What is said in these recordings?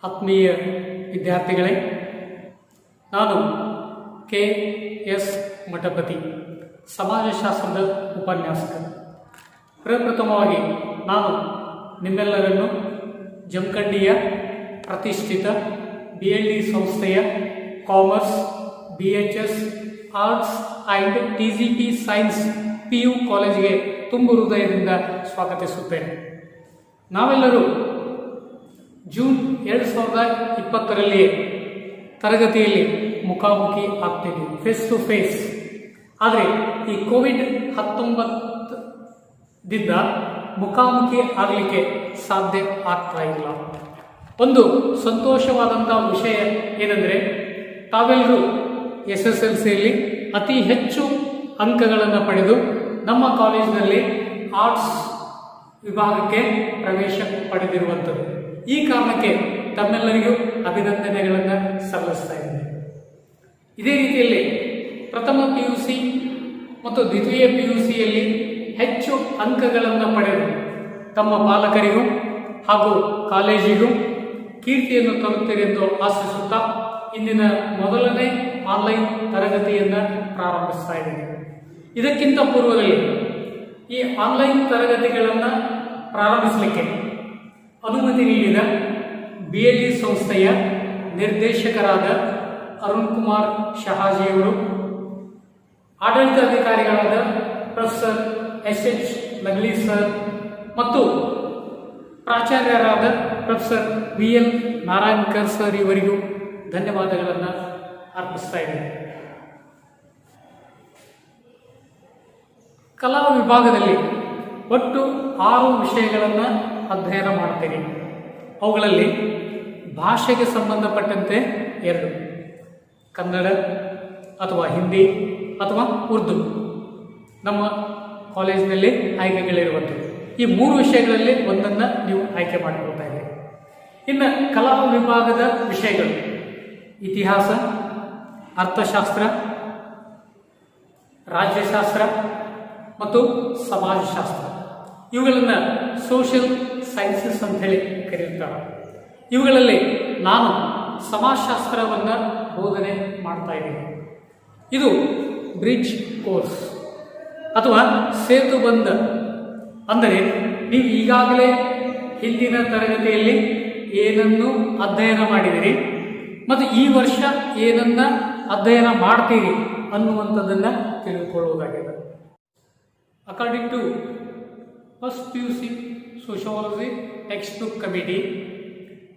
ಆತ್ಮೀಯ ವಿದ್ಯಾರ್ಥಿಗಳೇ, ನಾನು ಕೆ ಎಸ್ ಮಠಪತಿ, ಸಮಾಜಶಾಸ್ತ್ರದ ಉಪನ್ಯಾಸಕ. ಪ್ರಪ್ರಥಮವಾಗಿ ನಾನು ನಿಮ್ಮೆಲ್ಲರನ್ನು ಜಮಖಂಡಿಯ ಪ್ರತಿಷ್ಠಿತ BLD ಸಂಸ್ಥೆಯ commerce, BHS arts and TGP science PU ಕಾಲೇಜಿಗೆ ತುಂಬು ಹೃದಯದಿಂದ ಸ್ವಾಗತಿಸುತ್ತೇನೆ. ನಾವೆಲ್ಲರೂ ಜೂನ್ 2020 ತರಗತಿಯಲ್ಲಿ ಮುಖಾಮುಖಿ ಆಗ್ತಿದ್ದೀವಿ, ಫೇಸ್ ಟು ಫೇಸ್. ಆದರೆ ಈ COVID-19ದಿಂದ ಮುಖಾಮುಖಿ ಆಗಲಿಕ್ಕೆ ಸಾಧ್ಯ ಆಗ್ತಾ ಇಲ್ಲ. ಒಂದು ಸಂತೋಷವಾದಂಥ ವಿಷಯ ಏನೆಂದರೆ, ತಾವೆಲ್ಲರೂ SSLCಯಲ್ಲಿ ಅತಿ ಹೆಚ್ಚು ಅಂಕಗಳನ್ನು ಪಡೆದು ನಮ್ಮ ಕಾಲೇಜಿನಲ್ಲಿ ಆರ್ಟ್ಸ್ ವಿಭಾಗಕ್ಕೆ ಪ್ರವೇಶ ಪಡೆದಿರುವಂಥದ್ದು. ಈ ಕಾರಣಕ್ಕೆ ತಮ್ಮೆಲ್ಲರಿಗೂ ಅಭಿನಂದನೆಗಳನ್ನು ಸಲ್ಲಿಸ್ತಾ ಇದ್ದೇನೆ. ಇದೇ ರೀತಿಯಲ್ಲಿ ಪ್ರಥಮ PUC ಮತ್ತು ದ್ವಿತೀಯ PUCಯಲ್ಲಿ ಹೆಚ್ಚು ಅಂಕಗಳನ್ನು ಪಡೆದು ತಮ್ಮ ಪಾಲಕರಿಗೂ ಹಾಗೂ ಕಾಲೇಜಿಗೂ ಕೀರ್ತಿಯನ್ನು ತರುತ್ತೀರಿ ಎಂದು ಆಶಿಸುತ್ತಾ ಇಂದಿನ ಮೊದಲನೇ ಆನ್ಲೈನ್ ತರಗತಿಯನ್ನು ಪ್ರಾರಂಭಿಸ್ತಾ ಇದ್ದೇನೆ. ಇದಕ್ಕಿಂತ ಪೂರ್ವದಲ್ಲಿ ಈ ಆನ್ಲೈನ್ ತರಗತಿಗಳನ್ನು ಪ್ರಾರಂಭಿಸಲಿಕ್ಕೆ ಅನುಮತಿ ನೀಡಿದ BLD ಸಂಸ್ಥೆಯ ನಿರ್ದೇಶಕರಾದ ಅರುಣ್ ಕುಮಾರ್ ಶಹಾಜಿಯವರು, ಆಡಳಿತಾಧಿಕಾರಿಗಳಾದ ಪ್ರೊಫೆಸರ್ SH ನಗಲಿ ಸರ್ ಮತ್ತು ಪ್ರಾಚಾರ್ಯರಾದ ಪ್ರೊಫೆಸರ್ VL ನಾರಾಯಣಕರ್ ಸರ್ ಇವರಿಗೂ ಧನ್ಯವಾದಗಳನ್ನು ಅರ್ಪಿಸ್ತಾ ಇದ್ದೇನೆ. ಕಲಾ ವಿಭಾಗದಲ್ಲಿ ಒಟ್ಟು 6 ವಿಷಯಗಳನ್ನು ಅಧ್ಯಯನ ಮಾಡ್ತೇವೆ. ಅವುಗಳಲ್ಲಿ ಭಾಷೆಗೆ ಸಂಬಂಧಪಟ್ಟಂತೆ 2, ಕನ್ನಡ ಅಥವಾ ಹಿಂದಿ ಅಥವಾ ಉರ್ದು ನಮ್ಮ ಕಾಲೇಜಿನಲ್ಲಿ ಆಯ್ಕೆಗಳಿರುವಂಥದ್ದು. ಈ 3 ವಿಷಯಗಳಲ್ಲಿ ಒಂದನ್ನು ನೀವು ಆಯ್ಕೆ ಮಾಡಿಕೊಳ್ತಾ ಇದ್ದೀರಿ. ಇನ್ನು ಕಲಾ ವಿಭಾಗದ ವಿಷಯಗಳು ಇತಿಹಾಸ, ಅರ್ಥಶಾಸ್ತ್ರ, ರಾಜ್ಯಶಾಸ್ತ್ರ ಮತ್ತು ಸಮಾಜಶಾಸ್ತ್ರ. ಇವುಗಳನ್ನು ಸೋಷಿಯಲ್ ಸೈನ್ಸಸ್ ಅಂತ ಹೇಳಿ ಕರೆಯುತ್ತಾರೆ. ಇವುಗಳಲ್ಲಿ ನಾನು ಸಮಾಜಶಾಸ್ತ್ರವನ್ನು ಬೋಧನೆ ಮಾಡ್ತಾ ಇದ್ದೀನಿ. ಇದು ಬ್ರಿಡ್ಜ್ ಕೋರ್ಸ್ ಅಥವಾ ಸೇತುಬಂಧ. ಅಂದರೆ ನೀವು ಈಗಾಗಲೇ ಹಿಂದಿನ ತರಗತಿಯಲ್ಲಿ ಏನನ್ನು ಅಧ್ಯಯನ ಮಾಡಿದಿರಿ ಮತ್ತು ಈ ವರ್ಷ ಏನನ್ನ ಅಧ್ಯಯನ ಮಾಡ್ತೀರಿ ಅನ್ನುವಂಥದ್ದನ್ನು ತಿಳಿದುಕೊಳ್ಳುವುದಾಗಿದೆ. According to first PUC Sociology Textbook Committee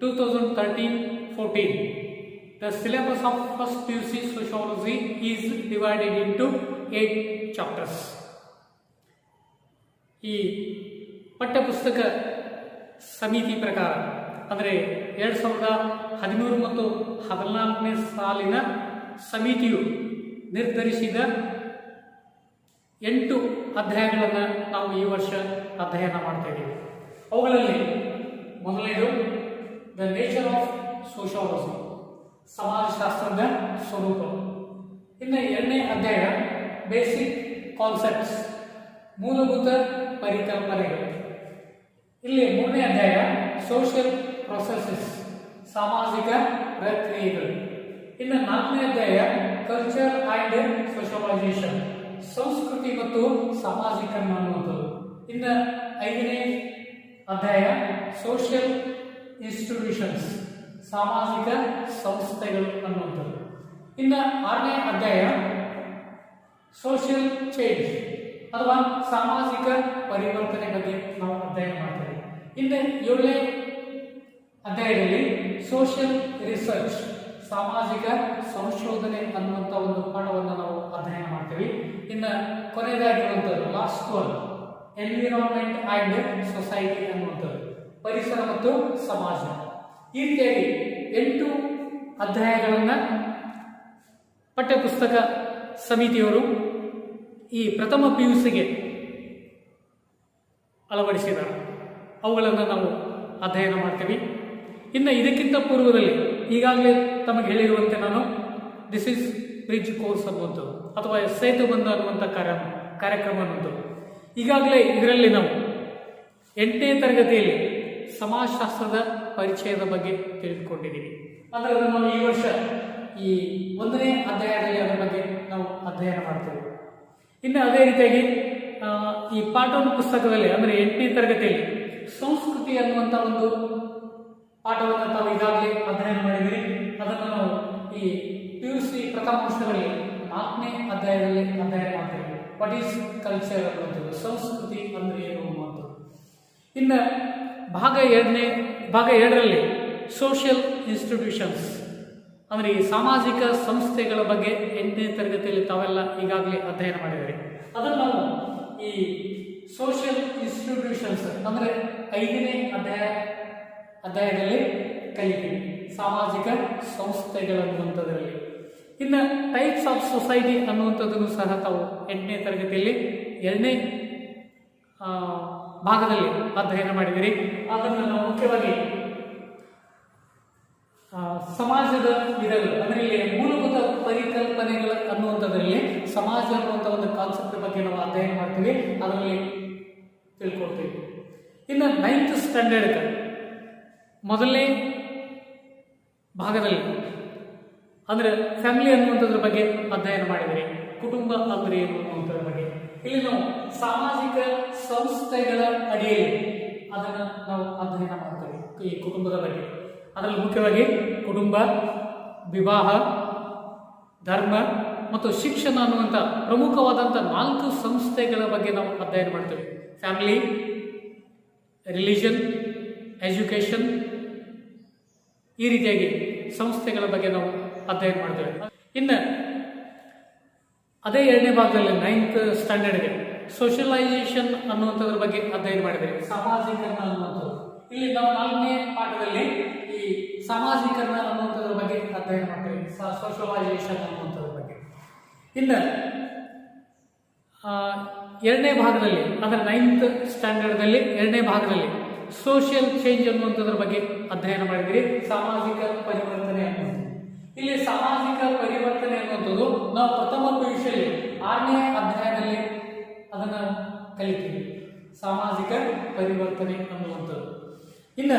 2013-14, the syllabus of first PUC Sociology is divided into 8 chapters. ಈ ಪಠ್ಯಪುಸ್ತಕ ಸಮಿತಿ ಪ್ರಕಾರ ಅಂದರೆ 2013 ಮತ್ತು 2014ನೇ ಸಾಲಿನ ಸಮಿತಿಯು ನಿರ್ಧರಿಸಿದ 8 ಅಧ್ಯಾಯಗಳನ್ನು ನಾವು ಈ ವರ್ಷ ಅಧ್ಯಯನ ಮಾಡ್ತಾ ಇದ್ದೀವಿ. ಅವುಗಳಲ್ಲಿ ಮೊದಲನೇದು ದ ನೇಚರ್ ಆಫ್ ಸೋಷಿಯಾಲಜಿ, ಸಮಾಜಶಾಸ್ತ್ರದ ಸ್ವರೂಪ. ಇನ್ನು 2ನೇ ಅಧ್ಯಾಯ ಬೇಸಿಕ್ ಕಾನ್ಸೆಪ್ಟ್ಸ್, ಮೂಲಭೂತ ಪರಿಕಲ್ಪನೆಗಳು. ಇಲ್ಲಿ 3ನೇ ಅಧ್ಯಾಯ ಸೋಷಿಯಲ್ ಪ್ರೊಸೆಸಸ್, ಸಾಮಾಜಿಕ ಪ್ರಕ್ರಿಯೆಗಳು. ಇನ್ನು 4ನೇ ಅಧ್ಯಾಯ ಕಲ್ಚರ್ ಆ್ಯಂಡ್ ಸೋಷಲೈಸೇಷನ್, ಸಂಸ್ಕೃತಿ ಮತ್ತು ಸಾಮಾಜಿಕರಣ ಅನ್ನುವಂಥದ್ದು. ಇನ್ನು 5ನೇ ಅಧ್ಯಾಯ ಸೋಷಿಯಲ್ ಇನ್ಸ್ಟಿಟ್ಯೂಷನ್ಸ್, ಸಾಮಾಜಿಕ ಸಂಸ್ಥೆಗಳು ಅನ್ನುವಂಥದ್ದು. ಇನ್ನು 6ನೇ ಅಧ್ಯಾಯ ಸೋಷಿಯಲ್ ಚೇಂಜ್ ಅಥವಾ ಸಾಮಾಜಿಕ ಪರಿವರ್ತನೆ ಬಗ್ಗೆ ನಾವು ಅಧ್ಯಯನ ಮಾಡ್ತೇವೆ. ಇನ್ನು 7ನೇ ಅಧ್ಯಾಯದಲ್ಲಿ ಸೋಷಿಯಲ್ ರಿಸರ್ಚ್, ಸಾಮಾಜಿಕ ಸಂಶೋಧನೆ ಅನ್ನುವಂಥ ಒಂದು ಪಾಠವನ್ನು ನಾವು ಅಧ್ಯಯನ ಮಾಡ್ತೀವಿ. ಇನ್ನು ಕೊನೆಯದಾಗಿರುವಂಥದ್ದು last one environment and society ಅನ್ನುವಂಥದ್ದು, ಪರಿಸರ ಮತ್ತು ಸಮಾಜ. ಈ ರೀತಿಯಾಗಿ 8 ಅಧ್ಯಾಯಗಳನ್ನು ಪಠ್ಯಪುಸ್ತಕ ಸಮಿತಿಯವರು ಈ ಪ್ರಥಮ PUCಗೆ ಅಳವಡಿಸಿದ್ದಾರೆ. ಅವುಗಳನ್ನು ನಾವು ಅಧ್ಯಯನ ಮಾಡ್ತೀವಿ. ಇನ್ನು ಇದಕ್ಕಿಂತ ಪೂರ್ವದಲ್ಲಿ ಈಗಾಗಲೇ ತಮಗೆ ಹೇಳಿರುವಂತೆ ನಾನು ದಿಸ್ ಈಸ್ ಬ್ರಿಡ್ಜ್ ಕೋರ್ಸ್ ಅನ್ನುವಂಥದ್ದು ಅಥವಾ ಸೇತುಬಂಧ ಅನ್ನುವಂಥ ಕಾರ್ಯಕ್ರಮ ಅನ್ನುವಂಥದ್ದು. ಈಗಾಗಲೇ ಇದರಲ್ಲಿ ನಾವು 8ನೇ ತರಗತಿಯಲ್ಲಿ ಸಮಾಜಶಾಸ್ತ್ರದ ಪರಿಚಯದ ಬಗ್ಗೆ ತಿಳಿದುಕೊಂಡಿದ್ದೀವಿ. ಅದರಲ್ಲಿ ನಾವು ಈ ವರ್ಷ ಈ 1ನೇ ಅಧ್ಯಾಯದಲ್ಲಿ ಅದರ ಬಗ್ಗೆ ನಾವು ಅಧ್ಯಯನ ಮಾಡ್ತೇವೆ. ಇನ್ನು ಅದೇ ರೀತಿಯಾಗಿ ಈ ಪಾಠ ಪುಸ್ತಕದಲ್ಲಿ ಅಂದರೆ 8ನೇ ತರಗತಿಯಲ್ಲಿ ಸಂಸ್ಕೃತಿ ಅನ್ನುವಂಥ ಒಂದು ಪಾಠವನ್ನು ತಾವು ಈಗಾಗಲೇ ಅಧ್ಯಯನ ಮಾಡಿದಿರಿ. ಅದನ್ನು ನಾವು ಈ PUC ಪ್ರಥಮ ವರ್ಷದಲ್ಲಿ 4ನೇ ಅಧ್ಯಾಯದಲ್ಲಿ ಅಧ್ಯಯನ ಮಾಡ್ತೇವೆ. ವಾಟ್ ಈಸ್ ಕಲ್ಚರ್ ಅನ್ನುವಂಥದ್ದು, ಸಂಸ್ಕೃತಿ ಅಂದರೆ ಏನು ಅನ್ನುವಂಥದ್ದು. ಇನ್ನು ಭಾಗ 2ರಲ್ಲಿ ಸೋಷಿಯಲ್ ಇನ್ಸ್ಟಿಟ್ಯೂಷನ್ಸ್ ಅಂದರೆ ಈ ಸಾಮಾಜಿಕ ಸಂಸ್ಥೆಗಳ ಬಗ್ಗೆ 8ನೇ ತರಗತಿಯಲ್ಲಿ ತಾವೆಲ್ಲ ಈಗಾಗಲೇ ಅಧ್ಯಯನ ಮಾಡಿದ್ದಾರೆ. ಅದನ್ನು ನಾವು ಈ ಸೋಷಿಯಲ್ ಇನ್ಸ್ಟಿಟ್ಯೂಷನ್ಸ್ ಅಂದರೆ 5ನೇ ಅಧ್ಯಾಯದಲ್ಲಿ ಕಲಿತೀವಿ, ಸಾಮಾಜಿಕ ಸಂಸ್ಥೆಗಳನ್ನುವಂಥದ್ರಲ್ಲಿ. ಇನ್ನು ಟೈಪ್ಸ್ ಆಫ್ ಸೊಸೈಟಿ ಅನ್ನುವಂಥದ್ದನ್ನು ಸಹ ತಾವು 8ನೇ ತರಗತಿಯಲ್ಲಿ 2ನೇ ಭಾಗದಲ್ಲಿ ಅಧ್ಯಯನ ಮಾಡಿದಿರಿ. ಅದನ್ನು ನಾವು ಮುಖ್ಯವಾಗಿ ಸಮಾಜದ ವಿಧಗಳು ಅಂದರೆ ಇಲ್ಲಿ ಮೂಲಭೂತ ಪರಿಕಲ್ಪನೆಗಳು ಅನ್ನುವಂಥದ್ರಲ್ಲಿ ಸಮಾಜ ಅನ್ನುವಂಥ ಒಂದು ಕಾನ್ಸೆಪ್ಟ್ ಬಗ್ಗೆ ನಾವು ಅಧ್ಯಯನ ಮಾಡ್ತೀವಿ, ಅದರಲ್ಲಿ ತಿಳ್ಕೊಳ್ತೀವಿ. ಇನ್ನು 9th ಸ್ಟ್ಯಾಂಡರ್ಡ್ ಮೊದಲನೇ ಭಾಗದಲ್ಲಿ ಅಂದರೆ ಫ್ಯಾಮಿಲಿ ಅನ್ನುವಂಥದ್ರ ಬಗ್ಗೆ ಅಧ್ಯಯನ ಮಾಡಿದಿರಿ, ಕುಟುಂಬ ಅಂದರೆ ಏನು ಅನ್ನುವಂಥದ್ರ ಬಗ್ಗೆ. ಇಲ್ಲಿ ನಾವು ಸಾಮಾಜಿಕ ಸಂಸ್ಥೆಗಳ ಅಡಿಯಲ್ಲಿ ಅದನ್ನು ನಾವು ಅಧ್ಯಯನ ಮಾಡ್ತೇವೆ, ಈ ಕುಟುಂಬದ ಬಗ್ಗೆ. ಅದರಲ್ಲಿ ಮುಖ್ಯವಾಗಿ ಕುಟುಂಬ, ವಿವಾಹ, ಧರ್ಮ ಮತ್ತು ಶಿಕ್ಷಣ ಅನ್ನುವಂಥ ಪ್ರಮುಖವಾದಂಥ 4 ಸಂಸ್ಥೆಗಳ ಬಗ್ಗೆ ನಾವು ಅಧ್ಯಯನ ಮಾಡ್ತೇವೆ. ಫ್ಯಾಮಿಲಿ, ರಿಲಿಜನ್, ಎಜುಕೇಷನ್, ಈ ರೀತಿಯಾಗಿ ಸಂಸ್ಥೆಗಳ ಬಗ್ಗೆ ನಾವು ಅಧ್ಯಯನ ಮಾಡ್ತೇವೆ. ಇನ್ನು ಅದೇ 2ನೇ ಭಾಗದಲ್ಲಿ 9th ಸ್ಟ್ಯಾಂಡರ್ಡ್ಗೆ ಸೋಷಿಯಲೈಸೇಷನ್ ಅನ್ನುವಂಥದ್ರ ಬಗ್ಗೆ ಅಧ್ಯಯನ ಮಾಡಿದ್ದೇವೆ, ಸಾಮಾಜಿಕರಣ ಅನ್ನುವಂಥದ್ದು. ಇಲ್ಲಿ ನಾವು 4ನೇ ಪಾಠದಲ್ಲಿ ಈ ಸಾಮಾಜಿಕರಣ ಅನ್ನುವಂಥದ್ರ ಬಗ್ಗೆ ಅಧ್ಯಯನ ಮಾಡ್ತೇವೆ, ಸೋಷಿಯಲೈಸೇಷನ್ ಅನ್ನುವಂಥದ್ರ ಬಗ್ಗೆ. ಇನ್ನು 2ನೇ ಭಾಗದಲ್ಲಿ ಅಂದರೆ 9th ಸ್ಟ್ಯಾಂಡರ್ಡ್ದಲ್ಲಿ 2ನೇ ಭಾಗದಲ್ಲಿ ಸೋಷಿಯಲ್ ಚೇಂಜ್ ಅನ್ನುವಂಥದ್ರ ಬಗ್ಗೆ ಅಧ್ಯಯನ ಮಾಡಿದಿರಿ, ಸಾಮಾಜಿಕ ಪರಿವರ್ತನೆ ಅನ್ನುವಂಥದ್ದು. ಇಲ್ಲಿ ಸಾಮಾಜಿಕ ಪರಿವರ್ತನೆ ಅನ್ನುವಂಥದ್ದು ನಾವು ಪ್ರಥಮ PUCಯಲ್ಲಿ 6ನೇ ಅಧ್ಯಾಯದಲ್ಲಿ ಅದನ್ನು ಕಲಿತೀವಿ, ಸಾಮಾಜಿಕ ಪರಿವರ್ತನೆ ಅನ್ನುವಂಥದ್ದು. ಇನ್ನು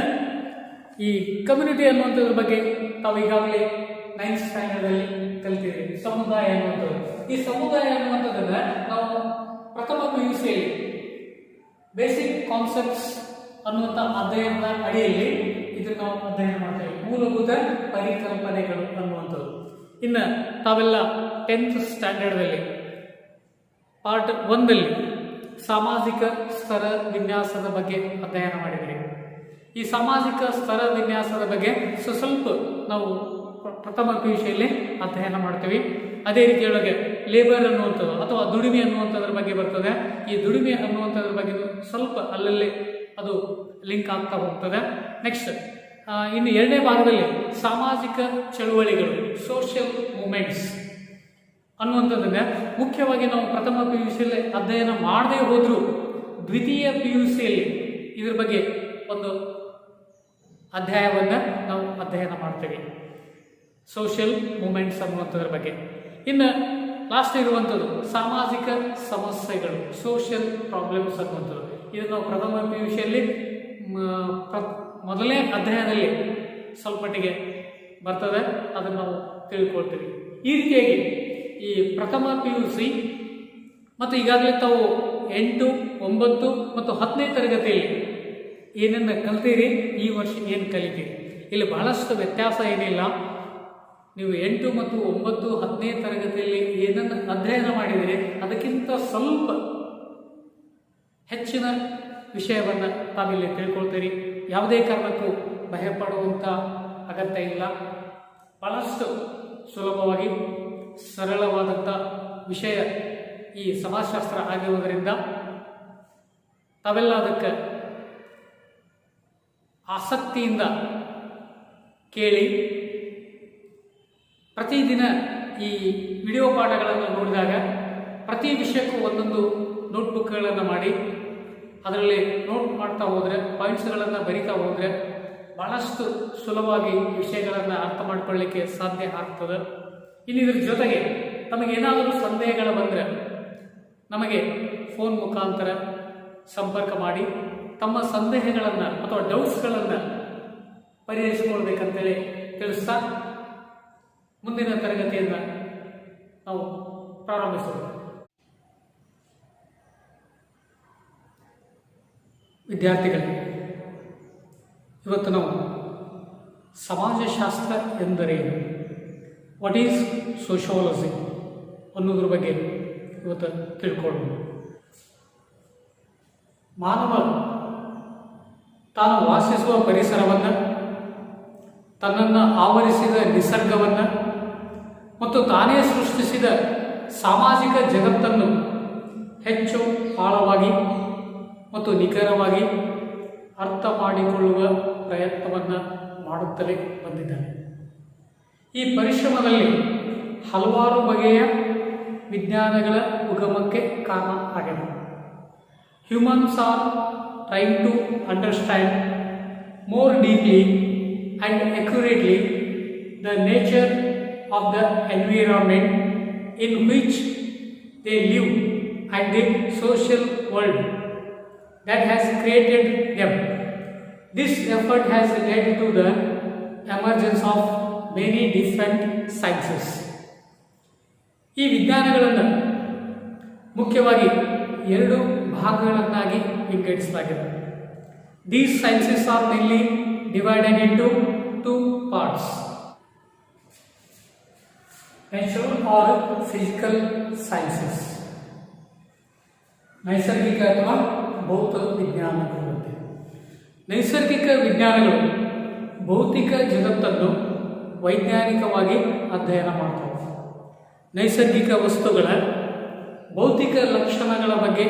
ಈ ಕಮ್ಯುನಿಟಿ ಅನ್ನುವಂಥದ್ರ ಬಗ್ಗೆ ತಾವು ಈಗಾಗಲೇ 9th ಸ್ಟ್ಯಾಂಡರ್ಡಲ್ಲಿ ಕಲಿತೀವಿ, ಸಮುದಾಯ ಅನ್ನುವಂಥದ್ದು. ಈ ಸಮುದಾಯ ಅನ್ನುವಂಥದ್ದನ್ನು ನಾವು ಪ್ರಥಮ PUCಯಲ್ಲಿ ಬೇಸಿಕ್ ಕಾನ್ಸೆಪ್ಟ್ಸ್ ಅನ್ನುವಂಥ ಅಧ್ಯಯನದ ಅಡಿಯಲ್ಲಿ ಇದನ್ನು ನಾವು ಅಧ್ಯಯನ ಮಾಡ್ತೇವೆ, ಮೂಲಭೂತ ಪರಿಕಲ್ಪನೆಗಳು ಅನ್ನುವಂಥದ್ದು. ಇನ್ನು ತಾವೆಲ್ಲ 10th ಸ್ಟ್ಯಾಂಡರ್ಡ್ದಲ್ಲಿ ಪಾರ್ಟ್ 1ದಲ್ಲಿ ಸಾಮಾಜಿಕ ಸ್ತರ ವಿನ್ಯಾಸದ ಬಗ್ಗೆ ಅಧ್ಯಯನ ಮಾಡಿದ್ದೀರಿ. ಈ ಸಾಮಾಜಿಕ ಸ್ತರ ವಿನ್ಯಾಸದ ಬಗ್ಗೆ ಸ್ವಲ್ಪ ನಾವು ಪ್ರಥಮ PUCಯಲ್ಲಿ ಅಧ್ಯಯನ ಮಾಡ್ತೀವಿ. ಅದೇ ರೀತಿಯೊಳಗೆ ಲೇಬರ್ ಅನ್ನುವಂಥದ್ದು ಅಥವಾ ದುಡಿಮೆ ಅನ್ನುವಂಥದ್ರ ಬಗ್ಗೆ ಬರ್ತದೆ. ಈ ದುಡಿಮೆ ಅನ್ನುವಂಥದ್ರ ಬಗ್ಗೆ ಸ್ವಲ್ಪ ಅಲ್ಲಲ್ಲಿ ಅದು ಲಿಂಕ್ ಆಗ್ತಾ ಹೋಗ್ತದೆ. ನೆಕ್ಸ್ಟ್ ಇನ್ನು 2ನೇ ಭಾಗದಲ್ಲಿ ಸಾಮಾಜಿಕ ಚಳುವಳಿಗಳು, ಸೋಷಿಯಲ್ ಮೂಮೆಂಟ್ಸ್ ಅನ್ನುವಂಥದ್ದನ್ನ ಮುಖ್ಯವಾಗಿ ನಾವು ಪ್ರಥಮ PUCಯಲ್ಲಿ ಅಧ್ಯಯನ ಮಾಡದೇ ಹೋದರೂ ದ್ವಿತೀಯ PUCಯಲ್ಲಿ ಇದ್ರ ಬಗ್ಗೆ ಒಂದು ಅಧ್ಯಾಯವನ್ನು ನಾವು ಅಧ್ಯಯನ ಮಾಡ್ತೇವೆ, ಸೋಷಿಯಲ್ ಮೂಮೆಂಟ್ಸ್ ಅನ್ನುವಂಥದ್ರ ಬಗ್ಗೆ. ಇನ್ನು ಲಾಸ್ಟ್ ಇರುವಂಥದ್ದು ಸಾಮಾಜಿಕ ಸಮಸ್ಯೆಗಳು, ಸೋಷಿಯಲ್ ಪ್ರಾಬ್ಲಮ್ಸ್ ಅನ್ನುವಂಥದ್ದು. ಇದು ನಾವು ಪ್ರಥಮ PUCಯಲ್ಲಿ ಮೊದಲನೇ ಅಧ್ಯಾಯದಲ್ಲಿ ಸ್ವಲ್ಪ ಮಟ್ಟಿಗೆ ಬರ್ತದೆ, ಅದನ್ನು ನಾವು ತಿಳ್ಕೊಳ್ತೀವಿ. ಈ ರೀತಿಯಾಗಿ ಈ ಪ್ರಥಮ PUC ಮತ್ತು ಈಗಾಗಲೇ ತಾವು 8, 9 ಮತ್ತು 10ನೇ ತರಗತಿಯಲ್ಲಿ ಏನನ್ನು ಕಲ್ತೀರಿ, ಈ ವರ್ಷ ಏನು ಕಲಿತೀರಿ, ಇಲ್ಲಿ ಬಹಳಷ್ಟು ವ್ಯತ್ಯಾಸ ಏನಿಲ್ಲ. ನೀವು 8 ಮತ್ತು 9, 10ನೇ ತರಗತಿಯಲ್ಲಿ ಏನನ್ನು ಅಧ್ಯಯನ ಮಾಡಿದಿರಿ ಅದಕ್ಕಿಂತ ಸ್ವಲ್ಪ ಹೆಚ್ಚಿನ ವಿಷಯವನ್ನು ತಾವಿಲ್ಲಿ ತಿಳ್ಕೊಳ್ತೀರಿ. ಯಾವುದೇ ಕಾರಣಕ್ಕೂ ಭಯಪಡುವಂಥ ಅಗತ್ಯ ಇಲ್ಲ. ಬಹಳಷ್ಟು ಸುಲಭವಾಗಿ ಸರಳವಾದಂಥ ವಿಷಯ ಈ ಸಮಾಜಶಾಸ್ತ್ರ ಆಗಿರುವುದರಿಂದ ತಾವೆಲ್ಲ ಅದಕ್ಕೆ ಆಸಕ್ತಿಯಿಂದ ಕೇಳಿ ಪ್ರತಿದಿನ ಈ ವಿಡಿಯೋ ಪಾಠಗಳನ್ನು ನೋಡಿದಾಗ ಪ್ರತಿ ವಿಷಯಕ್ಕೂ ಒಂದೊಂದು ನೋಟ್ಬುಕ್ಗಳನ್ನು ಮಾಡಿ ಅದರಲ್ಲಿ ನೋಟ್ ಮಾಡ್ತಾ ಹೋದರೆ, ಪಾಯಿಂಟ್ಸ್ಗಳನ್ನು ಬರಿತಾ ಹೋದರೆ ಭಾಳಷ್ಟು ಸುಲಭವಾಗಿ ವಿಷಯಗಳನ್ನು ಅರ್ಥ ಮಾಡಿಕೊಳ್ಳಲಿಕ್ಕೆ ಸಾಧ್ಯ ಆಗ್ತದೆ. ಇನ್ನು ಇದ್ರ ಜೊತೆಗೆ ತಮಗೇನಾದರೂ ಸಂದೇಹಗಳು ಬಂದರೆ ನಮಗೆ ಫೋನ್ ಮುಖಾಂತರ ಸಂಪರ್ಕ ಮಾಡಿ ತಮ್ಮ ಸಂದೇಹಗಳನ್ನು ಅಥವಾ ಡೌಟ್ಸ್ಗಳನ್ನು ಪರಿಹರಿಸಿಕೊಳ್ಬೇಕಂತೇಳಿ ತಿಳಿಸ್ತಾ ಮುಂದಿನ ತರಗತಿಯನ್ನು ನಾವು ಪ್ರಾರಂಭಿಸೋಣ. ವಿದ್ಯಾರ್ಥಿಗಳೇ, ಇವತ್ತು ನಾವು ಸಮಾಜಶಾಸ್ತ್ರ ಎಂದರೇನು, ವಾಟ್ ಈಸ್ ಸೋಷಿಯಾಲಜಿ ಅನ್ನೋದ್ರ ಬಗ್ಗೆ ಇವತ್ತು ತಿಳ್ಕೊಳ್ಳೋಣ. ಮಾನವ ತಾನು ವಾಸಿಸುವ ಪರಿಸರವನ್ನು, ತನ್ನನ್ನು ಆವರಿಸಿದ ನಿಸರ್ಗವನ್ನು ಮತ್ತು ತಾನೇ ಸೃಷ್ಟಿಸಿದ ಸಾಮಾಜಿಕ ಜಗತ್ತನ್ನು ಹೆಚ್ಚು ಆಳವಾಗಿ ಮತ್ತು ನಿಖರವಾಗಿ ಅರ್ಥ ಮಾಡಿಕೊಳ್ಳುವ ಪ್ರಯತ್ನವನ್ನು ಮಾಡುತ್ತಲೇ ಬಂದಿದ್ದಾನೆ. ಈ ಪರಿಶ್ರಮದಲ್ಲಿ ಹಲವಾರು ಬಗೆಯ ವಿಜ್ಞಾನಗಳ ಉಗಮಕ್ಕೆ ಕಾರಣ ಆಗಿದೆ. Humans are trying to understand more deeply and accurately the nature of the environment in which they live and the social world that has created them. This effort has led to the emergence of many different sciences. ಈ ವಿಜ್ಞಾನಗಳನ್ನು ಮುಖ್ಯವಾಗಿ ಎರಡು ಭಾಗಗಳನ್ನಾಗಿ ವಿಂಗಡಿಸಲಾಗಿದೆ. These sciences are mainly divided into two parts: natural or physical sciences. ನೈಸರ್ಗಿಕ ಅಥವಾ ಭೌತ ವಿಜ್ಞಾನಗಳು. ನೈಸರ್ಗಿಕ ವಿಜ್ಞಾನಗಳು ಭೌತಿಕ ಜಗತ್ತನ್ನು ವೈಜ್ಞಾನಿಕವಾಗಿ ಅಧ್ಯಯನ ಮಾಡ್ತವೆ. ನೈಸರ್ಗಿಕ ವಸ್ತುಗಳ ಭೌತಿಕ ಲಕ್ಷಣಗಳ ಬಗ್ಗೆ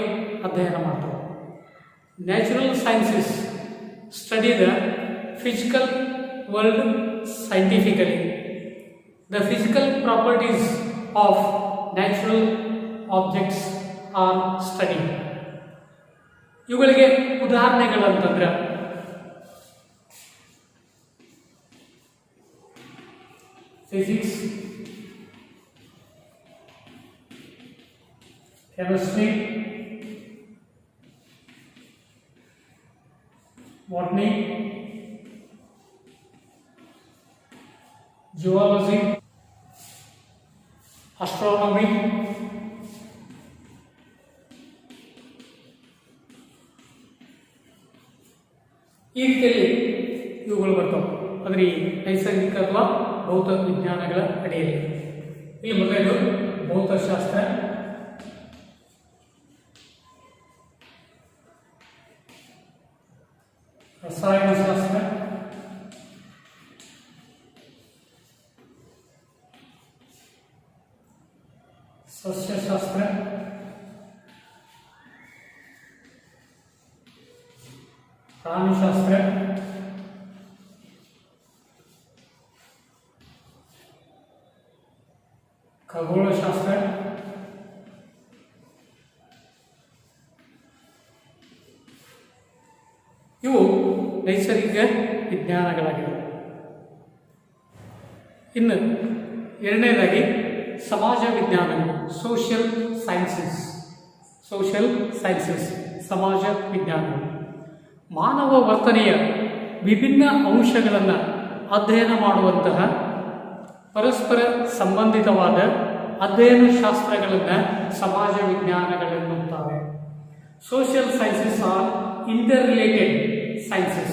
ಅಧ್ಯಯನ ಮಾಡ್ತವೆ. Natural sciences study the physical world scientifically. The physical properties of natural objects are studied. ಇವುಗಳಿಗೆ ಉದಾಹರಣೆಗಳಂತಂದ್ರೆ physics, chemistry, botany, zoology, astronomy, ಈ ರೀತಿಯಲ್ಲಿ ಇವುಗಳು ಬರ್ತವೆ. ಅಂದರೆ ಈ ನೈಸರ್ಗಿಕ ಅಥವಾ ಭೌತ ವಿಜ್ಞಾನಗಳ ಅಡಿಯಲ್ಲಿ ಇಲ್ಲಿ ಮೊದಲನೇದು ಭೌತಶಾಸ್ತ್ರ, ರಸಾಯನಶಾಸ್ತ್ರ, ಸಸ್ಯಶಾಸ್ತ್ರ, ಪ್ರಾಣಿಶಾಸ್ತ್ರ, ಖಗೋಳಶಾಸ್ತ್ರ, ಇವು ನೈಸರ್ಗಿಕ ವಿಜ್ಞಾನಗಳಾಗಿವೆ. ಇನ್ನು ಎರಡನೇದಾಗಿ ಸಮಾಜ ವಿಜ್ಞಾನಗಳು, ಸೋಷಿಯಲ್ ಸೈನ್ಸಸ್, ಸಮಾಜ ವಿಜ್ಞಾನಗಳು ಮಾನವ ವರ್ತನೆಯ ವಿಭಿನ್ನ ಅಂಶಗಳನ್ನು ಅಧ್ಯಯನ ಮಾಡುವಂತಹ ಪರಸ್ಪರ ಸಂಬಂಧಿತವಾದ ಅಧ್ಯಯನ ಶಾಸ್ತ್ರಗಳನ್ನು ಸಮಾಜ ವಿಜ್ಞಾನಗಳೆನ್ನುತ್ತಾರೆ. Social sciences are interrelated sciences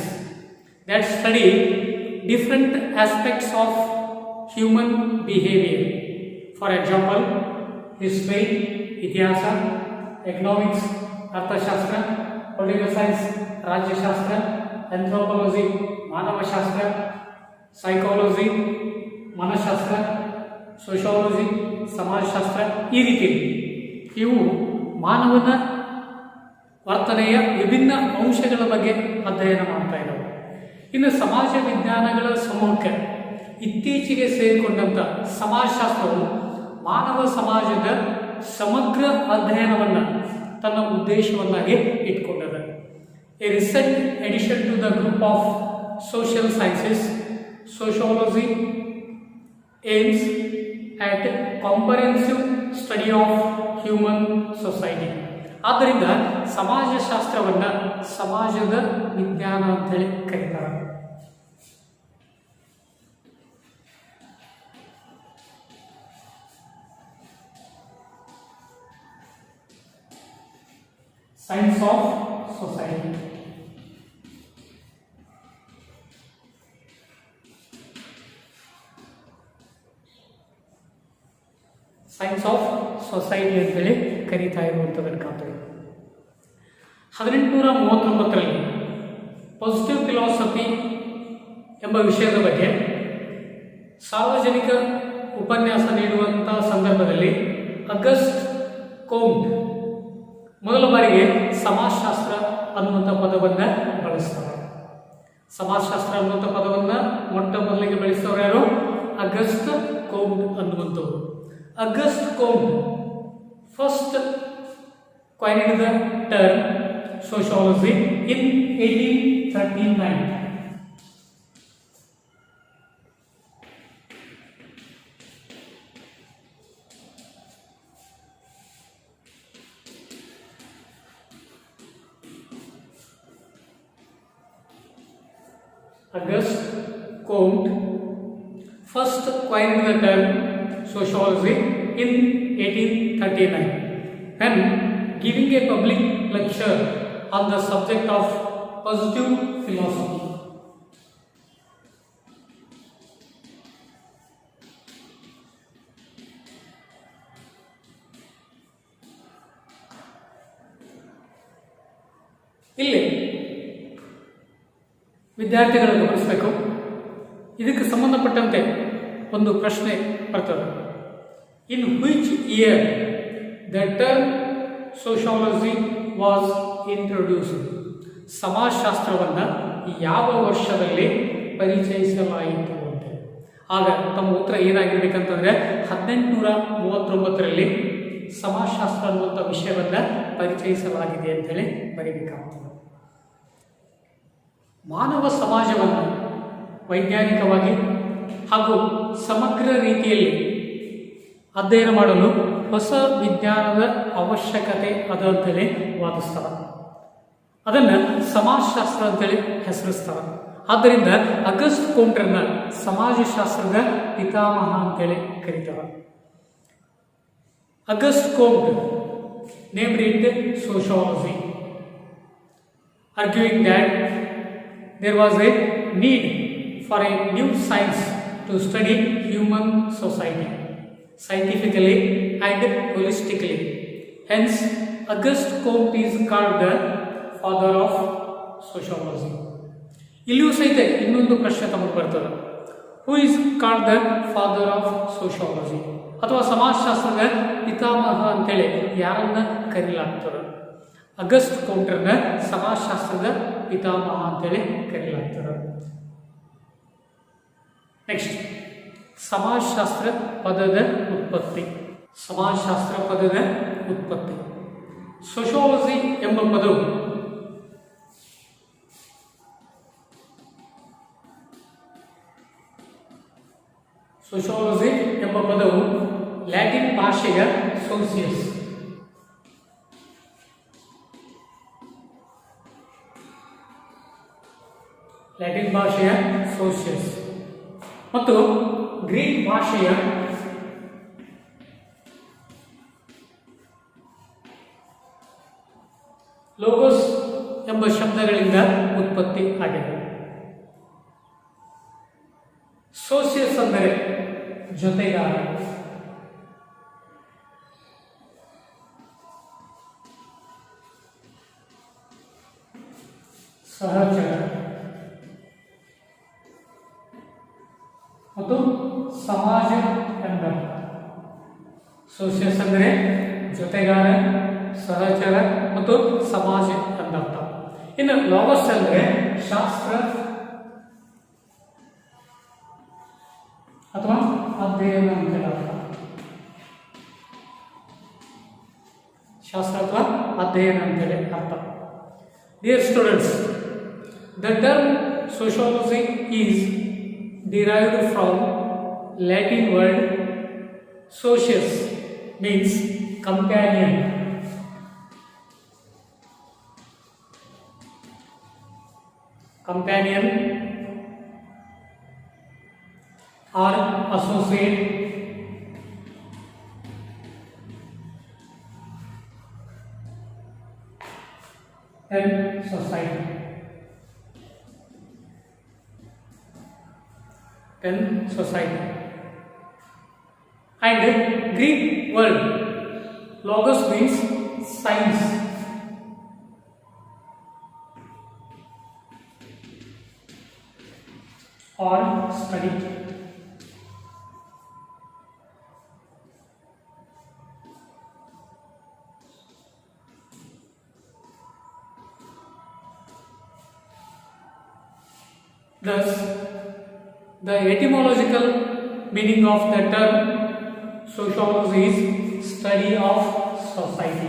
that study different aspects of human behavior. For example, history, ಇತಿಹಾಸ, economics, ಅರ್ಥಶಾಸ್ತ್ರ, political science, ರಾಜ್ಯಶಾಸ್ತ್ರ, anthropology, ಮಾನವಶಾಸ್ತ್ರ, psychology, ಮನಃಶಾಸ್ತ್ರ, sociology, ಸಮಾಜಶಾಸ್ತ್ರ. ಈ ರೀತಿ ಇವು ಮಾನವನ ವರ್ತನೆಯ ವಿಭಿನ್ನ ಅಂಶಗಳ ಬಗ್ಗೆ ಅಧ್ಯಯನ ಮಾಡ್ತಾ ಇದ್ದಾವೆ. ಇನ್ನು ಸಮಾಜ ವಿಜ್ಞಾನಗಳ ಸಮೂಹಕ್ಕೆ ಇತ್ತೀಚೆಗೆ ಸೇರಿಕೊಂಡಂಥ ಸಮಾಜಶಾಸ್ತ್ರವು ಮಾನವ ಸಮಾಜದ ಸಮಗ್ರ ಅಧ್ಯಯನವನ್ನು ತನ್ನ ಉದ್ದೇಶವನ್ನಾಗಿ ಇಟ್ಕೊಂಡಿದೆ. A recent addition to the group of social sciences, sociology aims at comprehensive study of human society. ಆದ್ದರಿಂದ ಸಮಾಜಶಾಸ್ತ್ರವನ್ನು ಸಮಾಜದ ವಿಜ್ಞಾನ ಅಂತೇಳಿ ಕರೀತಾರೆ. Science of society. Science of society ಅಂತೇಳಿ ಕರೀತಾ ಇರುವಂಥದ್ದನ್ನು ಕಾಣ್ತೇವೆ. 1839ರಲ್ಲಿ ಪಾಸಿಟಿವ್ ಫಿಲಾಸಫಿ ಎಂಬ ವಿಷಯದ ಬಗ್ಗೆ ಸಾರ್ವಜನಿಕ ಉಪನ್ಯಾಸ ನೀಡುವಂಥ ಸಂದರ್ಭದಲ್ಲಿ ಅಗಸ್ಟ್ ಕೋಂಟ್ ಮೊದಲ ಬಾರಿಗೆ ಸಮಾಜಶಾಸ್ತ್ರ ಅನ್ನುವಂಥ ಪದವನ್ನು ಬಳಸ್ತಾರೆ. ಸಮಾಜಶಾಸ್ತ್ರ ಅನ್ನುವಂಥ ಪದವನ್ನು ಮೊಟ್ಟ ಮೊದಲಿಗೆ ಬಳಸಿದವರು ಯಾರು? August can't ಅನ್ನುವಂಥವ್ರು. August Comte first coined the term sociology in 1839. August Comte first coined the term sociology in 1839 when giving a public lecture on the subject of positive philosophy. ಇಲ್ಲಿ ವಿದ್ಯಾರ್ಥಿಗಳು ಗಮನಿಸಬೇಕು, ಇದಕ್ಕೆ ಸಂಬಂಧಪಟ್ಟಂತೆ ಒಂದು ಪ್ರಶ್ನೆ ಬರ್ತದೆ. In which year the term sociology was introduced? ಸಮಾಜಶಾಸ್ತ್ರವನ್ನು ಯಾವ ವರ್ಷದಲ್ಲಿ ಪರಿಚಯಿಸಲಾಯಿತು ಅಂತ. ಆಗ ತಮ್ಮ ಉತ್ತರ ಏನಾಗಿರ್ಬೇಕಂತಂದರೆ 1839ರಲ್ಲಿ ಸಮಾಜಶಾಸ್ತ್ರ ಅನ್ನುವಂಥ ವಿಷಯವನ್ನು ಪರಿಚಯಿಸಲಾಗಿದೆ ಅಂತೇಳಿ ಬರೀಬೇಕಾಗ್ತದೆ. ಮಾನವ ಸಮಾಜವನ್ನು ವೈಜ್ಞಾನಿಕವಾಗಿ ಹಾಗೂ ಸಮಗ್ರ ರೀತಿಯಲ್ಲಿ ಅಧ್ಯಯನ ಮಾಡಲು ಹೊಸ ವಿಜ್ಞಾನದ ಅವಶ್ಯಕತೆ ಅದ ಅಂತೇಳಿ ವಾದಿಸ್ತಾರೆ. ಅದನ್ನು ಸಮಾಜಶಾಸ್ತ್ರ ಅಂತೇಳಿ ಹೆಸರಿಸ್ತಾರೆ. ಆದ್ದರಿಂದ ಅಗಸ್ಟ್ ಕೋಂಟ್ರನ್ನ ಸಮಾಜಶಾಸ್ತ್ರದ ಪಿತಾಮಹ ಅಂತೇಳಿ ಕರೀತಾರೆ. Auguste Comte named it sociology, arguing that there was a need for a new science to study human society scientifically and holistically. Hence, Auguste Comte is called the father of sociology. ಇಲ್ಲಿಯೂ ಸಹಿತ ಇನ್ನೊಂದು ಪ್ರಶ್ನೆ ತಮಗೆ ಬರ್ತದೆ. Who is called the father of sociology ಅಥವಾ ಸಮಾಜಶಾಸ್ತ್ರದ ಪಿತಾಮಹ ಅಂತೇಳಿ ಯಾರನ್ನ ಕರೀಲಾಗ್ತದೆ? ಅಗಸ್ಟ್ ಕೋಂಟ್ರನ್ನ ಸಮಾಜಶಾಸ್ತ್ರದ ಪಿತಾಮಹ ಅಂತೇಳಿ ಕರೀಲಾಗ್ತದೆ. ನೆಕ್ಸ್ಟ್, ಸಮಾಜಶಾಸ್ತ್ರ ಪದದ ಉತ್ಪತ್ತಿ. ಸಮಾಜಶಾಸ್ತ್ರ ಪದದ ಉತ್ಪತ್ತಿ. ಸೋಷಿಯಾಲಜಿ ಎಂಬ ಪದವು ಲ್ಯಾಟಿನ್ ಭಾಷೆಯ ಸೋಸಿಯಸ್ ಮತ್ತು ಗ್ರೀಕ್ ಭಾಷೆಯ ಲೋಗೋಸ್ ಎಂಬ ಶಬ್ದಗಳಿಂದ ಉತ್ಪತ್ತಿ ಆಗಿದೆ. ಸೋಸಿಯಸ್ ಅಂದರೆ ಜೊತೆಗಾರ, ಸಹಚರ ಮತ್ತು ಸಮಾಜ ಎಂದರ್ಥ. ಸೋಸಿಯಸ್ ಅಂದರೆ ಜೊತೆಗಾರ, ಸಹಚರ ಮತ್ತು ಸಮಾಜ ಎಂದರ್ಥ. ಇನ್ನು ಲಾಗಸ್ ಅಂದರೆ ಶಾಸ್ತ್ರ ಅಥವಾ ಅಧ್ಯಯನ ಅಂತ ಅರ್ಥ. ಶಾಸ್ತ್ರ ಅಥವಾ ಅಧ್ಯಯನ ಅಂತೇಳಿ ಅರ್ಥ. Dear students, the term sociology is derived from Latin word socius, means companion. Or associate, and society. And society. And Greek word logos means science. Or study. Thus, the etymological meaning of the term sociology is study of society.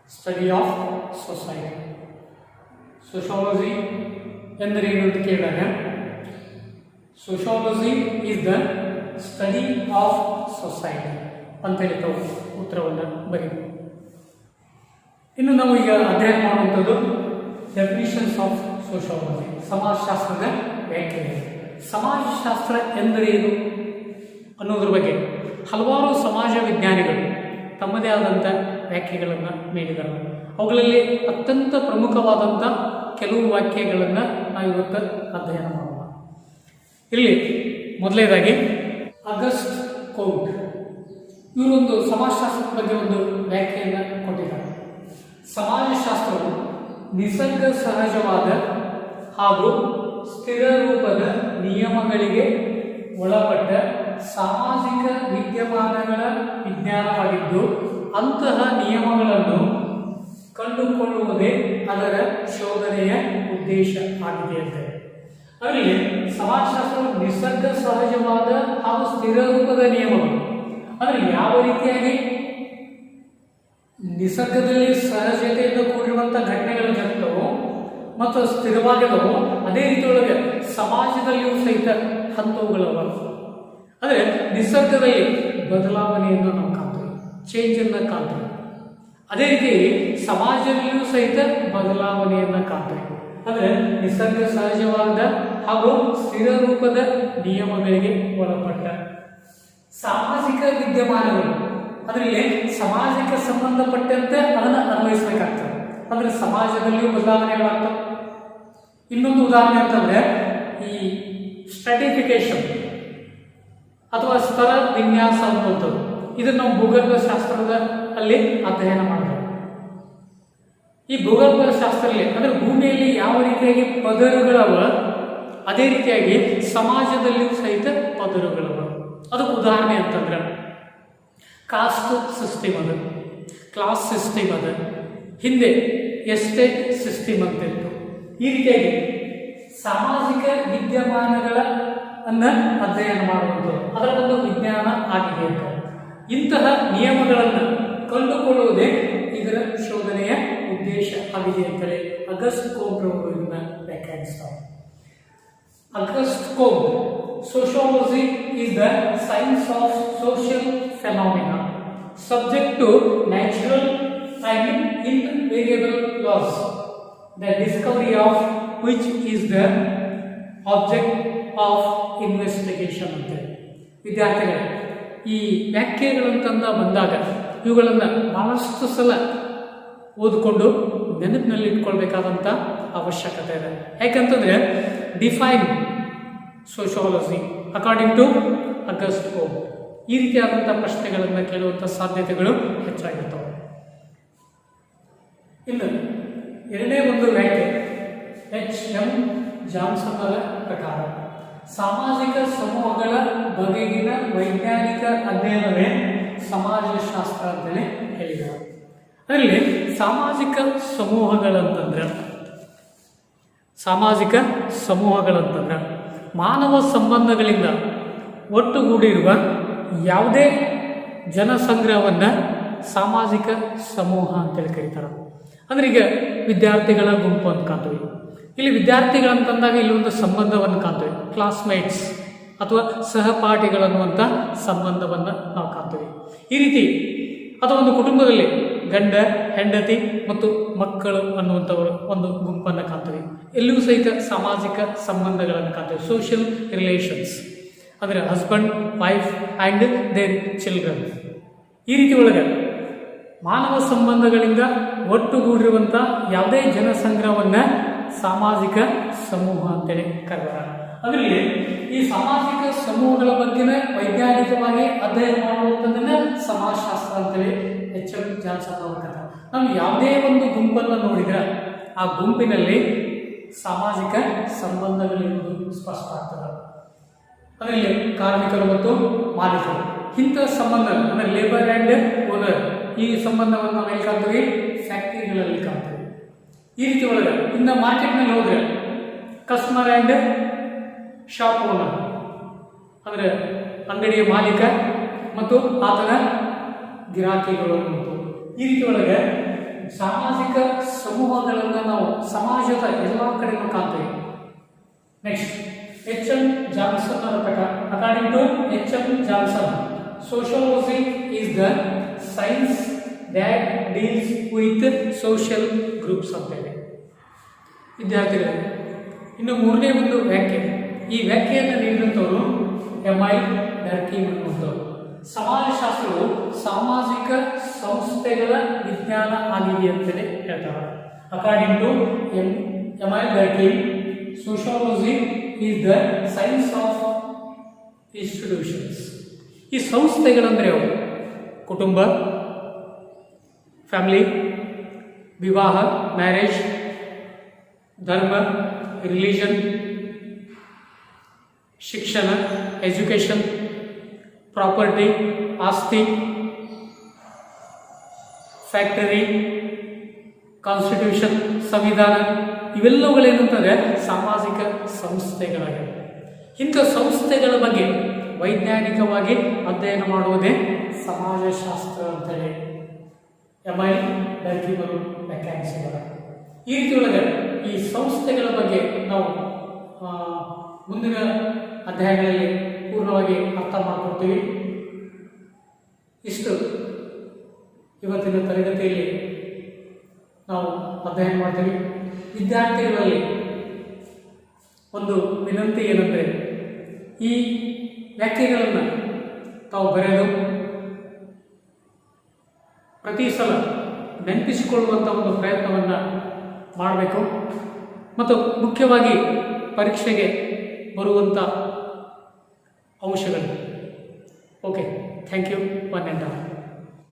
Study of society. Sociology ಎಂದರೇನು ಅಂತ ಕೇಳಿದಾಗ sociology is the study of society ಅಂತ ಹೇಳಿ ತಾವು ಉತ್ತರವನ್ನು ಬರೀಬೇಕು. ಇನ್ನು ನಾವು ಈಗ ಅಧ್ಯಯನ ಮಾಡುವಂಥದ್ದು ಡೆಫಿನಿಷನ್ಸ್ ಆಫ್ ಸೋಷಿಯಾಲಜಿ, ಸಮಾಜಶಾಸ್ತ್ರದ ವ್ಯಾಖ್ಯೆ. ಸಮಾಜಶಾಸ್ತ್ರ ಎಂದರೇನು ಅನ್ನೋದ್ರ ಬಗ್ಗೆ ಹಲವಾರು ಸಮಾಜ ವಿಜ್ಞಾನಿಗಳು ತಮ್ಮದೇ ಆದಂಥ ವ್ಯಾಖ್ಯೆಗಳನ್ನು ನೀಡಿದ್ದಾರೆ. ಅವುಗಳಲ್ಲಿ ಅತ್ಯಂತ ಪ್ರಮುಖವಾದಂಥ ಕೆಲವು ವಾಕ್ಯಗಳನ್ನು ನಾವು ಇವತ್ತು ಅಧ್ಯಯನ ಮಾಡೋಣ. ಇಲ್ಲಿ ಮೊದಲನೇದಾಗಿ ಆಗಸ್ಟ್ ಕೋಮ್ಟ್ ಇವರೊಂದು ಸಮಾಜಶಾಸ್ತ್ರದ ಬಗ್ಗೆ ಒಂದು ವ್ಯಾಖ್ಯೆಯನ್ನು ಕೊಟ್ಟಿದ್ದಾರೆ. ಸಮಾಜಶಾಸ್ತ್ರವು ನಿಸರ್ಗ ಸಹಜವಾದ ಹಾಗೂ ಸ್ಥಿರ ರೂಪದ ನಿಯಮಗಳಿಗೆ ಒಳಪಟ್ಟ ಸಾಮಾಜಿಕ ವಿದ್ಯಮಾನಗಳ ವಿಜ್ಞಾನವಾಗಿದ್ದು, ಅಂತಹ ನಿಯಮಗಳನ್ನು ಕಂಡುಕೊಳ್ಳುವುದೇ ಅದರ ಶೋಧನೆಯ ಉದ್ದೇಶ ಆಗಿದೆ ಅಂತ. ಅದರಲ್ಲಿ ಸಮಾಜಶಾಸ್ತ್ರವು ನಿಸರ್ಗ ಸಹಜವಾದ ಹಾಗೂ ಸ್ಥಿರ ರೂಪದ ನಿಯಮಗಳು ಅಂದರೆ ಯಾವ ರೀತಿಯಾಗಿ ನಿಸರ್ಗದಲ್ಲಿ ಸಹಜತೆಯಿಂದ ಕೂಡಿರುವಂಥ ಘಟನೆಗಳು ಜರುಗ್ತವೋ ಮತ್ತು ಸ್ಥಿರವಾಗಿದವೋ ಅದೇ ರೀತಿಯೊಳಗೆ ಸಮಾಜದಲ್ಲಿಯೂ ಸಹಿತ ಹಂತವುಗಳವ. ಅಂದರೆ ನಿಸರ್ಗದಲ್ಲಿ ಬದಲಾವಣೆಯನ್ನು ನಾವು ಕಾಣ್ತೀವಿ, ಚೇಂಜನ್ನು ಕಾಣ್ತೀವಿ. ಅದೇ ರೀತಿ ಸಮಾಜದಲ್ಲಿಯೂ ಸಹಿತ ಬದಲಾವಣೆಯನ್ನು ಕಾಣ್ತೀವಿ. ಅಂದರೆ ನಿಸರ್ಗ ಸಹಜವಾದ ಹಾಗೂ ಸ್ಥಿರ ರೂಪದ ನಿಯಮಗಳಿಗೆ ಒಳಪಟ್ಟ ಸಾಮಾಜಿಕ ವಿದ್ಯಮಾನಗಳು, ಅದರಲ್ಲಿ ಸಮಾಜಕ್ಕೆ ಸಂಬಂಧಪಟ್ಟಂತೆ ಅದನ್ನು ಅನ್ವಯಿಸಬೇಕಾಗ್ತದೆ. ಅಂದರೆ ಸಮಾಜದಲ್ಲಿಯೂ ಬದಲಾವಣೆಗಳಾಗ್ತವೆ. ಇನ್ನೊಂದು ಉದಾಹರಣೆ ಅಂತಂದರೆ ಈ ಸ್ಟ್ರಾಟಿಫಿಕೇಶನ್ ಅಥವಾ ಸ್ಥಳ ವಿನ್ಯಾಸ ಅನ್ನುವಂಥದ್ದು. ಇದನ್ನು ನಾವು ಭೂಗರ್ಭ ಶಾಸ್ತ್ರದ ಅಲ್ಲಿ ಅಧ್ಯಯನ ಮಾಡ್ತೇವೆ. ಈ ಭೂಗರ್ಭ ಶಾಸ್ತ್ರದಲ್ಲಿ ಅಂದರೆ ಭೂಮಿಯಲ್ಲಿ ಯಾವ ರೀತಿಯಾಗಿ ಪದರುಗಳವ ಅದೇ ರೀತಿಯಾಗಿ ಸಮಾಜದಲ್ಲಿಯೂ ಸಹಿತ ಪದರುಗಳವ. ಅದಕ್ಕೆ ಉದಾಹರಣೆ ಅಂತಂದ್ರೆ ಕಾಸ್ಟ್ ಸಿಸ್ಟಮ್ ಅದ, ಕ್ಲಾಸ್ ಸಿಸ್ಟಮ್ ಅದ, ಹಿಂದೆ ಎಸ್ಟೇಟ್ ಸಿಸ್ಟಮ್ ಅಂತ ಇತ್ತು. ಈ ರೀತಿಯಾಗಿ ಸಾಮಾಜಿಕ ವಿದ್ಯಮಾನಗಳ ಅಧ್ಯಯನ ಮಾಡುವುದು ಅದರ ಒಂದು ವಿಜ್ಞಾನ ಆಗಿದೆ ಅಂತ. ಇಂತಹ ನಿಯಮಗಳನ್ನು ಕಂಡುಕೊಳ್ಳುವುದೇ ಇದರ ಶೋಧನೆಯ ಉದ್ದೇಶ ಆಗಿದೆ ಅಂತೇಳಿ ಆಗಸ್ಟ್ ಕೋಮ್ಟ್ ಅವರು ಇದನ್ನ ವ್ಯಾಖ್ಯಾನಿಸ್ತಾರೆ. Auguste Comte sociology is the science of social phenomena subject to natural and invariable laws, the discovery of which is the object of investigation ಅಂತ. ವಿದ್ಯಾರ್ಥಿಗಳೇ, ಈ ವ್ಯಾಖ್ಯೆಗಳಂತಂದ ಬಂದಾಗ ಇವುಗಳನ್ನು ಬಹಳಷ್ಟು ಸಲ ಓದಿಕೊಂಡು ನೆನಪಿನಲ್ಲಿ ಇಟ್ಕೊಳ್ಬೇಕಾದಂಥ ಅವಶ್ಯಕತೆ ಇದೆ. ಯಾಕಂತಂದರೆ define sociology according to Auguste Comte ಈ ರೀತಿಯಾದಂಥ ಪ್ರಶ್ನೆಗಳನ್ನು ಕೇಳುವಂಥ ಸಾಧ್ಯತೆಗಳು ಹೆಚ್ಚಾಗಿರ್ತವೆ. ಇನ್ನು ಎರಡನೇ ಒಂದು ವ್ಯಾಖ್ಯೆ H.M. ಜಾನ್ಸನ್ ಅವರ ಪ್ರಕಾರ ಸಾಮಾಜಿಕ ಸಮೂಹಗಳ ಬಗೆಗಿನ ವೈಜ್ಞಾನಿಕ ಅಧ್ಯಯನವೇ ಸಮಾಜಶಾಸ್ತ್ರ ಅಂತಲೇ ಹೇಳಿದ್ದಾರೆ. ಅದರಲ್ಲಿ ಸಾಮಾಜಿಕ ಸಮೂಹಗಳಂತಂದ್ರೆ ಮಾನವ ಸಂಬಂಧಗಳಿಂದ ಒಟ್ಟುಗೂಡಿರುವ ಯಾವುದೇ ಜನಸಂಗ್ರಹವನ್ನು ಸಾಮಾಜಿಕ ಸಮೂಹ ಅಂತೇಳಿ ಕರೀತಾರೆ. ಅಂದರೆ ಈಗ ವಿದ್ಯಾರ್ಥಿಗಳ ಗುಂಪು ಅಂತ ಕಾಣ್ತೀವಿ. ಇಲ್ಲಿ ವಿದ್ಯಾರ್ಥಿಗಳಂತಂದಾಗ ಇಲ್ಲಿ ಒಂದು ಸಂಬಂಧವನ್ನು ಕಾಣ್ತೀವಿ, ಕ್ಲಾಸ್ಮೇಟ್ಸ್ ಅಥವಾ ಸಹಪಾಠಿಗಳನ್ನುವಂಥ ಸಂಬಂಧವನ್ನು ನಾವು ಕಾಣ್ತೀವಿ. ಈ ರೀತಿ ಅಥವಾ ಒಂದು ಕುಟುಂಬದಲ್ಲಿ ಗಂಡ, ಹೆಂಡತಿ ಮತ್ತು ಮಕ್ಕಳು ಅನ್ನುವಂಥವರು ಒಂದು ಗುಂಪನ್ನು ಕಾಣ್ತೀವಿ. ಎಲ್ಲೂ ಸಹಿತ ಸಾಮಾಜಿಕ ಸಂಬಂಧಗಳನ್ನು ಕಾಣ್ತೀವಿ. ಸೋಷಿಯಲ್ ರಿಲೇಷನ್ಸ್ ಅಂದರೆ husband, wife and their children. ಈ ರೀತಿ ಒಳಗೆ ಮಾನವ ಸಂಬಂಧಗಳಿಂದ ಒಟ್ಟುಗೂಡಿರುವಂಥ ಯಾವುದೇ ಜನಸಂಗ್ರಹವನ್ನು ಸಾಮಾಜಿಕ ಸಮೂಹ ಅಂತೇಳಿ ಕರೆದಾರ. ಅದರಲ್ಲಿ ಈ ಸಾಮಾಜಿಕ ಸಮೂಹಗಳ ಬಗ್ಗೆ ವೈಜ್ಞಾನಿಕವಾಗಿ ಅಧ್ಯಯನ ಮಾಡುವಂಥದ್ದನ್ನು ಸಮಾಜಶಾಸ್ತ್ರ ಅಂತೇಳಿ ಎಚ್.ಎಂ. ಜಾನ್ಸನ್ ಅವರು ಕರೆದಾರ. ನಾವು ಯಾವುದೇ ಒಂದು ಗುಂಪನ್ನು ನೋಡಿದ್ರೆ ಆ ಗುಂಪಿನಲ್ಲಿ ಸಾಮಾಜಿಕ ಸಂಬಂಧಗಳಿರುವುದು ಸ್ಪಷ್ಟ ಆಗ್ತದೆ. ಅದರಲ್ಲಿ ಕಾರ್ಮಿಕರು ಮತ್ತು ಮಾಲೀಕರು ಇಂಥ ಸಂಬಂಧ ಅಂದರೆ ಲೇಬರ್ ಆ್ಯಂಡ್ ಓನರ್, ಈ ಸಂಬಂಧವನ್ನು ನಾವು ಎಲ್ಲಿ ಕಾಣ್ತೀವಿ? ಫ್ಯಾಕ್ಟ್ರಿಗಳಲ್ಲಿ ಕಾಣ್ತೀವಿ. ಈ ರೀತಿ ಒಳಗೆ ಇನ್ನು ಮಾರ್ಕೆಟ್ನಲ್ಲಿ ಹೋದರೆ ಕಸ್ಟಮರ್ ಆ್ಯಂಡ್ ಶಾಪ್ ಓನರ್ ಅಂದರೆ ಅಂಗಡಿಯ ಮಾಲೀಕ ಮತ್ತು ಆತನ ಗಿರಾಕಿಗಳು ಅನ್ನುವುದು. ಈ ರೀತಿ ಒಳಗೆ ಸಾಮಾಜಿಕ ಸಮೂಹಗಳನ್ನು ನಾವು ಸಮಾಜದ ಎಲ್ಲ ಕಡೆಗೂ ಕಾಣ್ತೀವಿ. Next HM. ಜಾನ್ಸನ್ ಅವರ ಪ್ರಕಾರ, according to H M. Johnson, sociology is the science that deals with social groups ಅಂತ ಇದೆ. ವಿದ್ಯಾರ್ಥಿಗಳು, ಇನ್ನು ಮೂರನೇ ಒಂದು ವ್ಯಾಖ್ಯೆ, ಈ ವ್ಯಾಖ್ಯೆಯನ್ನು ನೀಡಿದಂಥವರು ಎಂ.ಐ. ಡರ್ಕೀಮ್ ಅನ್ನುವಂಥವ್ರು. ಸಮಾಜಶಾಸ್ತ್ರವು ಸಾಮಾಜಿಕ ಸಂಸ್ಥೆಗಳ ವಿಜ್ಞಾನ ಆಗಿದೆ ಅಂತಲೇ ಹೇಳ್ತಾರೆ. According to M I. Durkheim, sociology is the science of institutions. ಈ ಸಂಸ್ಥೆಗಳಂದರೆ ಅವು ಕುಟುಂಬ, ಫ್ಯಾಮಿಲಿ, ವಿವಾಹ, ಮ್ಯಾರೇಜ್, ಧರ್ಮ, ರಿಲಿಜನ್, ಶಿಕ್ಷಣ, ಎಜುಕೇಷನ್, ಪ್ರಾಪರ್ಟಿ, ಆಸ್ತಿ, ಫ್ಯಾಕ್ಟರಿ, ಕಾನ್ಸ್ಟಿಟ್ಯೂಷನ್, ಸಂವಿಧಾನ, ಇವೆಲ್ಲವುಗಳೇನಂತಂದರೆ ಸಾಮಾಜಿಕ ಸಂಸ್ಥೆಗಳಾಗಿವೆ. ಇಂಥ ಸಂಸ್ಥೆಗಳ ಬಗ್ಗೆ ವೈಜ್ಞಾನಿಕವಾಗಿ ಅಧ್ಯಯನ ಮಾಡುವುದೇ ಸಮಾಜಶಾಸ್ತ್ರ ಅಂತೇಳಿ ಎಂ.ಐ. ಡರ್ಕೀಮ್ ಅವರು ವ್ಯಾಖ್ಯಾನಿಸಿದ್ದಾರೆ. ಈ ರೀತಿ ಒಳಗೆ ಈ ಸಂಸ್ಥೆಗಳ ಬಗ್ಗೆ ನಾವು ಮುಂದಿನ ಅಧ್ಯಾಯಗಳಲ್ಲಿ ಪೂರ್ಣವಾಗಿ ಅರ್ಥ ಮಾಡಿಕೊಡ್ತೀವಿ. ಇಷ್ಟು ಇವತ್ತಿನ ತರಗತಿಯಲ್ಲಿ ನಾವು ಅಧ್ಯಯನ ಮಾಡ್ತೀವಿ. ವಿದ್ಯಾರ್ಥಿಗಳಲ್ಲಿ ಒಂದು ವಿನಂತಿ ಏನಂದರೆ, ಈ ವ್ಯಾಖ್ಯೆಗಳನ್ನು ತಾವು ಬರೆದು ಪ್ರತಿ ಸಲ ನೆನಪಿಸಿಕೊಳ್ಳುವಂಥ ಒಂದು ಪ್ರಯತ್ನವನ್ನು ಮಾಡಬೇಕು. ಮತ್ತು ಮುಖ್ಯವಾಗಿ ಪರೀಕ್ಷೆಗೆ ಬರುವಂಥ ಅಂಶಗಳು. Okay, thank you, one and all.